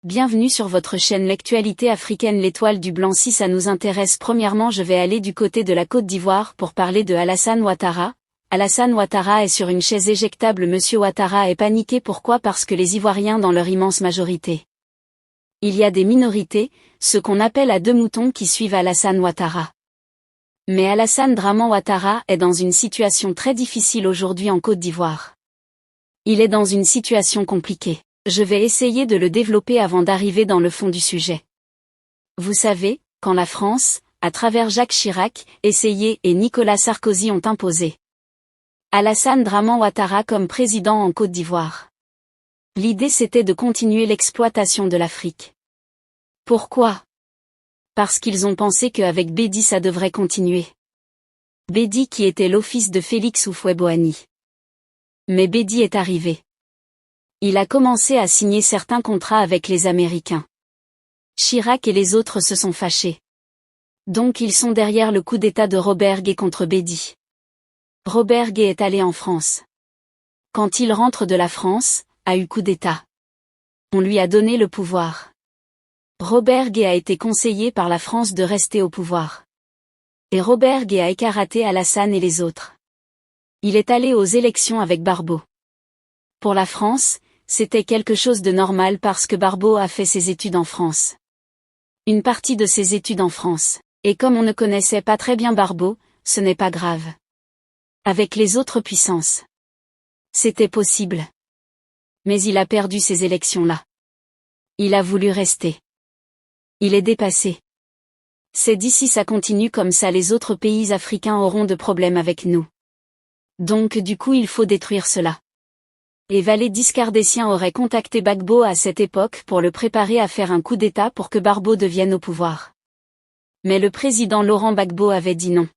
Bienvenue sur votre chaîne L'actualité africaine. L'étoile du blanc. Si ça nous intéresse, premièrement je vais aller du côté de la Côte d'Ivoire pour parler de Alassane Ouattara. Alassane Ouattara est sur une chaise éjectable. Monsieur Ouattara est paniqué. Pourquoi? Parce que les Ivoiriens dans leur immense majorité. Il y a des minorités, ce qu'on appelle à deux moutons qui suivent Alassane Ouattara. Mais Alassane Draman Ouattara est dans une situation très difficile aujourd'hui en Côte d'Ivoire. Il est dans une situation compliquée. Je vais essayer de le développer avant d'arriver dans le fond du sujet. Vous savez, quand la France, à travers Jacques Chirac, essayait et Nicolas Sarkozy ont imposé Alassane Draman Ouattara comme président en Côte d'Ivoire. L'idée c'était de continuer l'exploitation de l'Afrique. Pourquoi? Parce qu'ils ont pensé qu'avec Bédi ça devrait continuer. Bédi qui était l'office de Félix Houphouët-Boigny. Mais Bédi est arrivé. Il a commencé à signer certains contrats avec les Américains. Chirac et les autres se sont fâchés. Donc ils sont derrière le coup d'État de Robert Gué contre Bédi. Robert Gué est allé en France. Quand il rentre de la France, a eu coup d'État. On lui a donné le pouvoir. Robert Gué a été conseillé par la France de rester au pouvoir. Et Robert Gué a écaraté Alassane et les autres. Il est allé aux élections avec Barbeau. Pour la France, c'était quelque chose de normal parce que Barbeau a fait ses études en France. Une partie de ses études en France. Et comme on ne connaissait pas très bien Barbeau, ce n'est pas grave. Avec les autres puissances. C'était possible. Mais il a perdu ces élections-là. Il a voulu rester. Il est dépassé. C'est d'ici ça continue comme ça les autres pays africains auront de problèmes avec nous. Donc du coup il faut détruire cela. Et Valéry Giscard d'Estaing aurait contacté Gbagbo à cette époque pour le préparer à faire un coup d'État pour que Barbeau devienne au pouvoir. Mais le président Laurent Gbagbo avait dit non.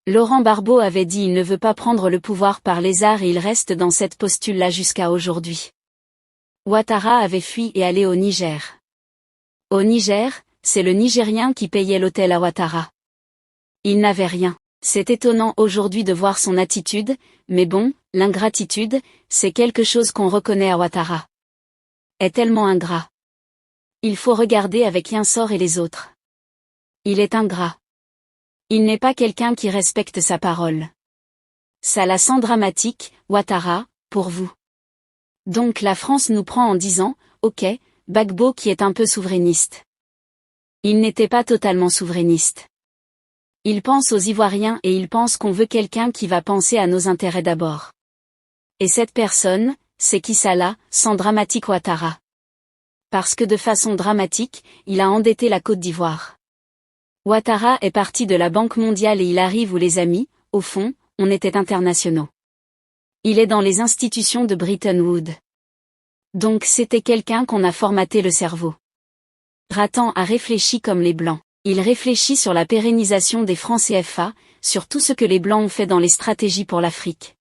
Laurent Gbagbo avait dit il ne veut pas prendre le pouvoir par les arts et il reste dans cette posture-là jusqu'à aujourd'hui. Ouattara avait fui et allé au Niger. Au Niger, c'est le Nigérien qui payait l'hôtel à Ouattara. Il n'avait rien. C'est étonnant aujourd'hui de voir son attitude, mais bon, l'ingratitude, c'est quelque chose qu'on reconnaît à Ouattara. Est tellement ingrat. Il faut regarder avec Yinsor et les autres. Il est ingrat. Il n'est pas quelqu'un qui respecte sa parole. Ça la sent dramatique, Ouattara, pour vous. Donc la France nous prend en disant, ok, Gbagbo qui est un peu souverainiste. Il n'était pas totalement souverainiste. Il pense aux Ivoiriens et il pense qu'on veut quelqu'un qui va penser à nos intérêts d'abord. Et cette personne, c'est qui ça là, sans dramatique Ouattara. Parce que de façon dramatique, il a endetté la Côte d'Ivoire. Ouattara est parti de la Banque mondiale et il arrive où les amis, au fond, on était internationaux. Il est dans les institutions de Bretton Woods. Donc c'était quelqu'un qu'on a formaté le cerveau. Ratan a réfléchi comme les Blancs. Il réfléchit sur la pérennisation des francs CFA, sur tout ce que les Blancs ont fait dans les stratégies pour l'Afrique.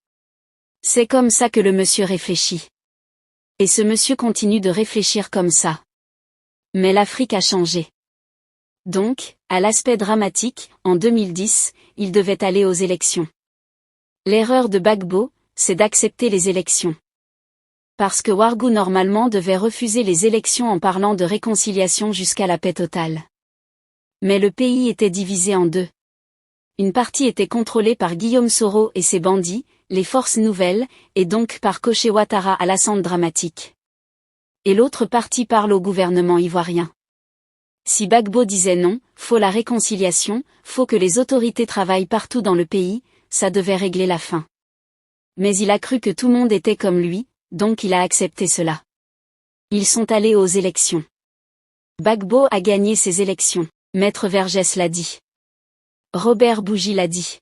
C'est comme ça que le monsieur réfléchit. Et ce monsieur continue de réfléchir comme ça. Mais l'Afrique a changé. Donc, à l'aspect dramatique, en 2010, il devait aller aux élections. L'erreur de Gbagbo, c'est d'accepter les élections. Parce que Ouattara normalement devait refuser les élections en parlant de réconciliation jusqu'à la paix totale. Mais le pays était divisé en deux. Une partie était contrôlée par Guillaume Soro et ses bandits, les forces nouvelles, et donc par Koché Ouattara à l'ascente dramatique. Et l'autre partie parle au gouvernement ivoirien. Si Gbagbo disait non, faut la réconciliation, faut que les autorités travaillent partout dans le pays, ça devait régler la faim. Mais il a cru que tout le monde était comme lui, donc il a accepté cela. Ils sont allés aux élections. Gbagbo a gagné ces élections. Maître Vergès l'a dit. Robert Bougie l'a dit.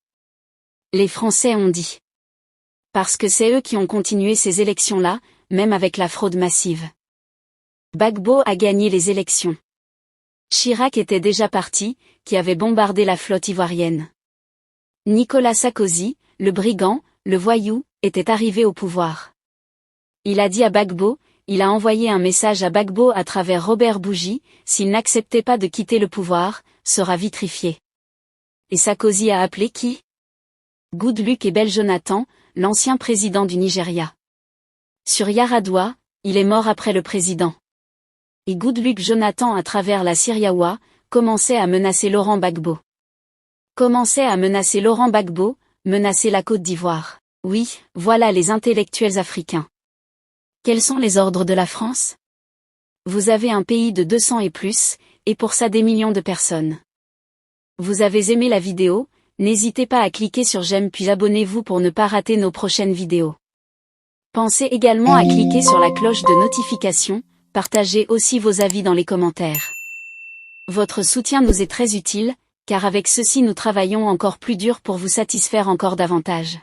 Les Français ont dit. Parce que c'est eux qui ont continué ces élections-là, même avec la fraude massive. Gbagbo a gagné les élections. Chirac était déjà parti, qui avait bombardé la flotte ivoirienne. Nicolas Sarkozy, le brigand, le voyou, était arrivé au pouvoir. Il a dit à Gbagbo, il a envoyé un message à Gbagbo à travers Robert Bougie, s'il n'acceptait pas de quitter le pouvoir, sera vitrifié. Et Sarkozy a appelé qui? Goodluck et Jonathan, l'ancien président du Nigeria. Sur Yar'Adua, il est mort après le président. Et Goodluck Jonathan à travers la Siriawa, commençait à menacer Laurent Gbagbo. Commençait à menacer Laurent Gbagbo, menacer la Côte d'Ivoire. Oui, voilà les intellectuels africains. Quels sont les ordres de la France? Vous avez un pays de 200 et plus, et pour ça des millions de personnes. Vous avez aimé la vidéo? N'hésitez pas à cliquer sur j'aime puis abonnez-vous pour ne pas rater nos prochaines vidéos. Pensez également à cliquer sur la cloche de notification, partagez aussi vos avis dans les commentaires. Votre soutien nous est très utile, car avec ceci nous travaillons encore plus dur pour vous satisfaire encore davantage.